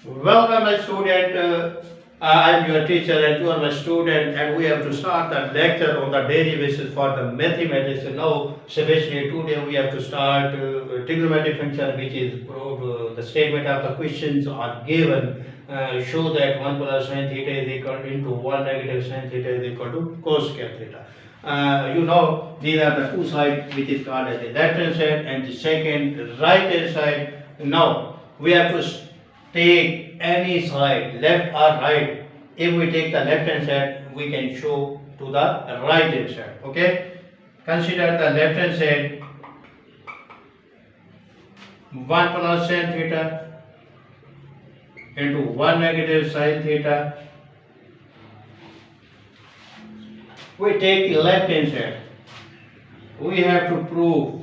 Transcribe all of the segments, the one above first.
Welcome, my student. I am your teacher, and you are my student, and we have to start the lecture on the daily basis for the mathematics. Now, especially today, we have to start trigonometry function, which is the statement of the questions are given. Show that 1 plus sin theta is equal into 1 negative sin theta is equal to cos square theta. These are the two sides, which is called as the left hand side and the second right hand side. Now, we have to take any side, left or right. If we take the left hand side, we can show to the right hand side. Okay? Consider the left hand side 1 plus sin theta into 1 negative sin theta. We take the left hand side. We have to prove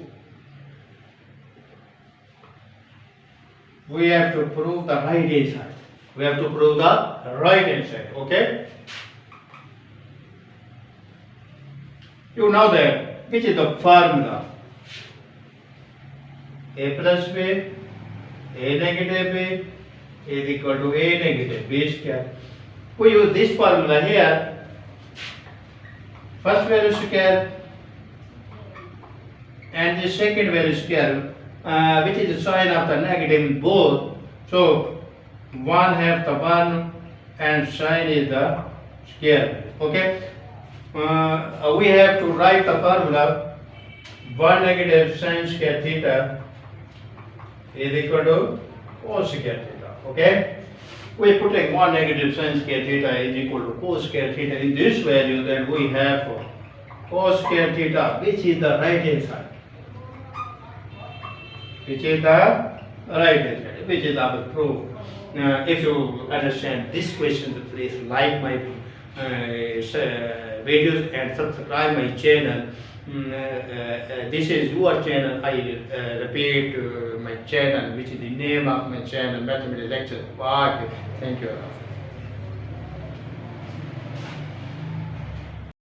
the right hand side. We have to prove the right hand side. Okay? You know that which is the formula? A plus B, A negative B is equal to A negative B square. We use this formula here. First value square and the second value square, which is the sign of the negative in both. So 1 half the 1 and sign is the square. Okay? We have to write the formula 1 negative sin square theta is equal to cos square theta. Okay? We are putting 1 negative sin square theta is equal to cos square theta in this value, then we have cos square theta, which is the right hand side. Which is the right hand side, which is our proof. If you understand this question, please like my videos and subscribe my channel. This is your channel. I repeat my channel, which is the name of my channel, Mathematics Lecture Part. Thank you.